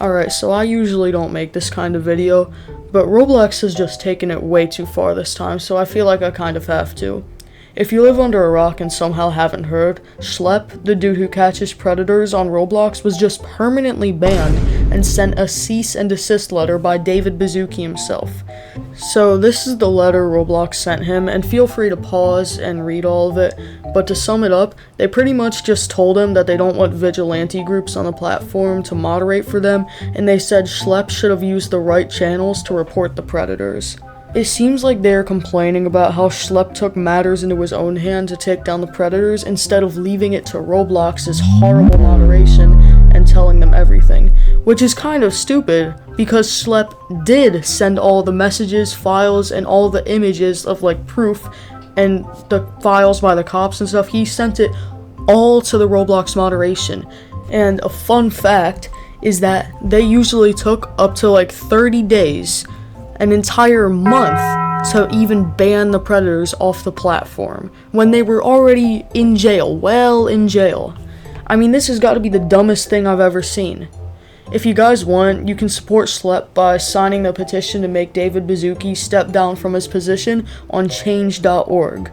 Alright, so I usually don't make this kind of video, but Roblox has just taken it way too far this time, so I feel like I kind of have to. If you live under a rock and somehow haven't heard, Schlep, the dude who catches predators on Roblox, was just permanently banned and sent a cease and desist letter by David Baszucki himself. So this is the letter Roblox sent him, and feel free to pause and read all of it, but to sum it up, they pretty much just told him that they don't want vigilante groups on the platform to moderate for them, and they said Schlep should have used the right channels to report the predators. It seems like they're complaining about how Schlep took matters into his own hand to take down the predators instead of leaving it to Roblox's horrible moderation and telling them everything, which is kind of stupid because Schlep did send all the messages, files, and all the images of like proof and the files by the cops and stuff. He sent it all to the Roblox moderation. And a fun fact is that they usually took up to like 30 days, an entire month, to even ban the predators off the platform when they were already in jail, well in jail. I mean, this has got to be the dumbest thing I've ever seen. If you guys want, you can support Schlep by signing the petition to make David Baszucki step down from his position on change.org.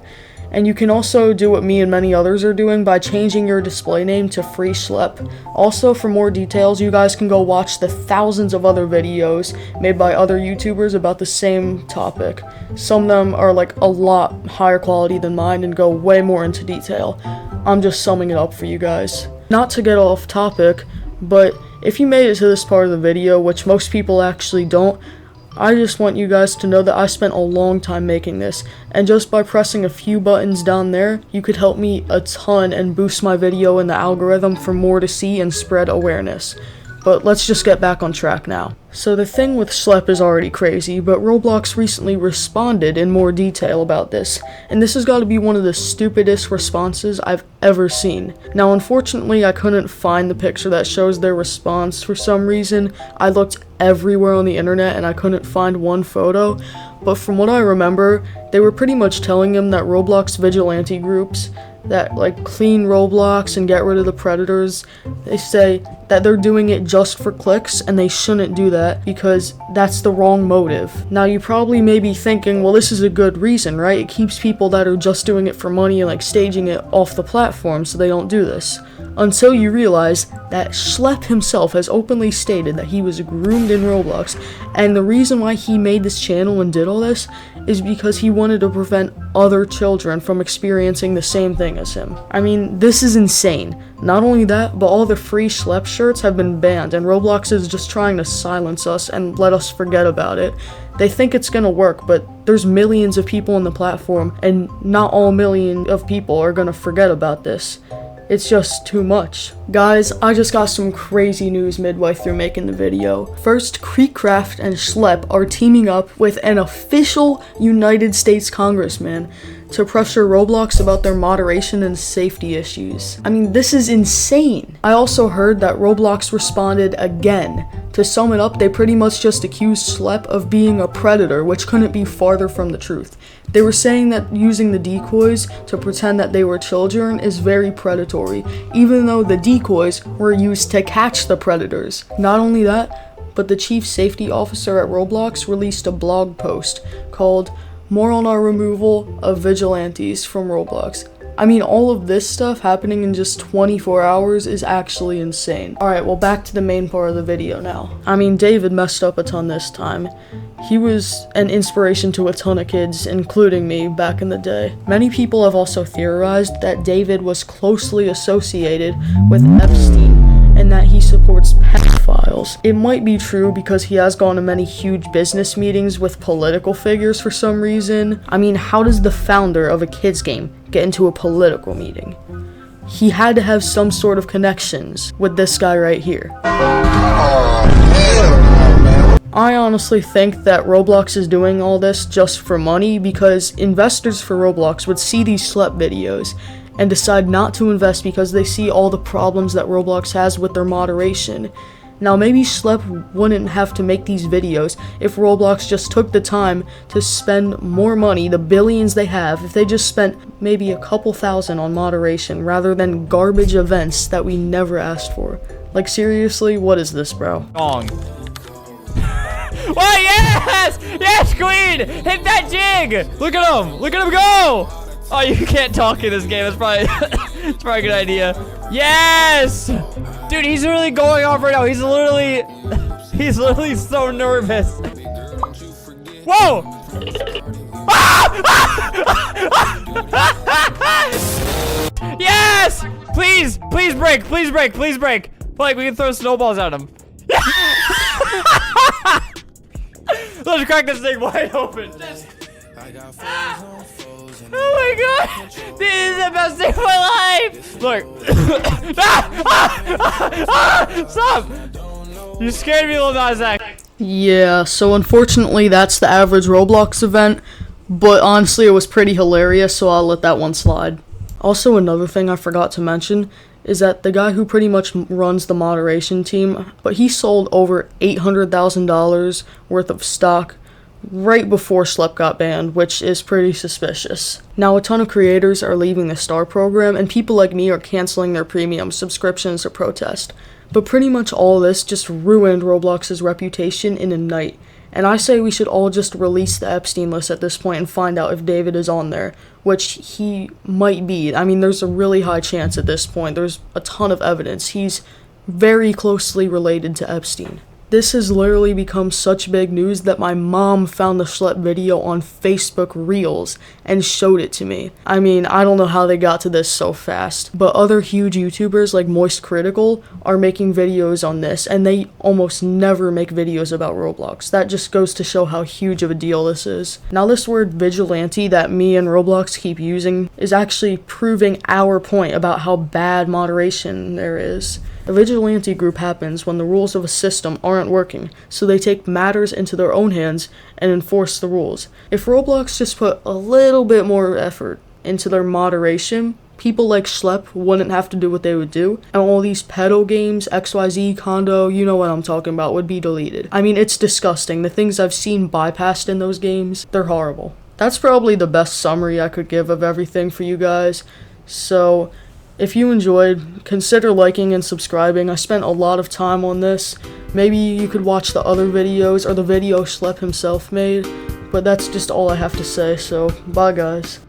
And you can also do what me and many others are doing by changing your display name to Free Schlep. Also, for more details, you guys can go watch the thousands of other videos made by other YouTubers about the same topic. Some of them are like a lot higher quality than mine and go way more into detail. I'm just summing it up for you guys. Not to get off topic, but if you made it to this part of the video, which most people actually don't, I just want you guys to know that I spent a long time making this, and just by pressing a few buttons down there, you could help me a ton and boost my video in the algorithm for more to see and spread awareness. But let's just get back on track now. So the thing with Schlep is already crazy, but Roblox recently responded in more detail about this, and this has got to be one of the stupidest responses I've ever seen. Now unfortunately I couldn't find the picture that shows their response for some reason. I looked everywhere on the internet and I couldn't find one photo, but from what I remember, they were pretty much telling him that Roblox vigilante groups that like clean Roblox and get rid of the predators, they say that they're doing it just for clicks and they shouldn't do that because that's the wrong motive. Now you probably may be thinking, well, this is a good reason, right? It keeps people that are just doing it for money and like staging it off the platform so they don't do this. Until you realize that Schlep himself has openly stated that he was groomed in Roblox, and the reason why he made this channel and did all this is because he wanted to prevent other children from experiencing the same thing as him. I mean, this is insane. Not only that, but all the free Schlep shirts have been banned, and Roblox is just trying to silence us and let us forget about it. They think it's gonna work, but there's millions of people on the platform, and not all million of people are gonna forget about this. It's just too much. Guys, I just got some crazy news midway through making the video. First, Creekcraft and Schlep are teaming up with an official United States congressman to pressure Roblox about their moderation and safety issues. I mean, this is insane. I also heard that Roblox responded again. To sum it up, they pretty much just accused Schlep of being a predator, which couldn't be farther from the truth. They were saying that using the decoys to pretend that they were children is very predatory, even though the decoys were used to catch the predators. Not only that, but the chief safety officer at Roblox released a blog post called "More on Our Removal of Vigilantes from Roblox." I mean, all of this stuff happening in just 24 hours is actually insane. Alright, well, back to the main part of the video now. I mean, David messed up a ton this time. He was an inspiration to a ton of kids, including me, back in the day. Many people have also theorized that David was closely associated with Epstein, and that he supports pedophiles. It might be true because he has gone to many huge business meetings with political figures for some reason. I mean, how does the founder of a kids game get into a political meeting? He had to have some sort of connections with this guy right here. I honestly think that Roblox is doing all this just for money because investors for Roblox would see these Schlep videos and decide not to invest because they see all the problems that Roblox has with their moderation. Now maybe Schlep wouldn't have to make these videos if Roblox just took the time to spend more money, the billions they have, if they just spent maybe a couple thousand on moderation rather than garbage events that we never asked for. Like, seriously, what is this, bro? Wrong. Oh, yes! Yes, queen! Hit that jig! Look at him! Look at him go! Oh, you can't talk in this game. It's probably, it's probably a good idea. Yes! Dude, he's really going off right now. He's literally so nervous. Whoa! Yes! Please, please break, please break, please break. Like, we can throw snowballs at him. Let's crack this thing wide open. Oh my god! This is the best day of my life! Look. Stop! You scared me, Lil Nas X. Yeah, so unfortunately that's the average Roblox event, but honestly it was pretty hilarious, so I'll let that one slide. Also, another thing I forgot to mention is that the guy who pretty much runs the moderation team, but he sold over $800,000 worth of stock right before Slep got banned, which is pretty suspicious. Now, a ton of creators are leaving the STAR program, and people like me are canceling their premium subscriptions to protest. But pretty much all this just ruined Roblox's reputation in a night. And I say we should all just release the Epstein list at this point and find out if David is on there, which he might be. I mean, there's a really high chance at this point. There's a ton of evidence. He's very closely related to Epstein. This has literally become such big news that my mom found the Schlep video on Facebook Reels and showed it to me. I mean, I don't know how they got to this so fast, but other huge YouTubers like Moist Critical are making videos on this, and they almost never make videos about Roblox. That just goes to show how huge of a deal this is. Now, this word vigilante that me and Roblox keep using is actually proving our point about how bad moderation there is. A vigilante group happens when the rules of a system aren't working, so they take matters into their own hands and enforce the rules. If Roblox just put a little bit more effort into their moderation, people like Schlep wouldn't have to do what they would do, and all these pedo games, XYZ, Condo, you know what I'm talking about, would be deleted. I mean, it's disgusting. The things I've seen bypassed in those games, they're horrible. That's probably the best summary I could give of everything for you guys. So, if you enjoyed, consider liking and subscribing. I spent a lot of time on this. Maybe you could watch the other videos or the video Schlep himself made, but that's just all I have to say, so bye guys.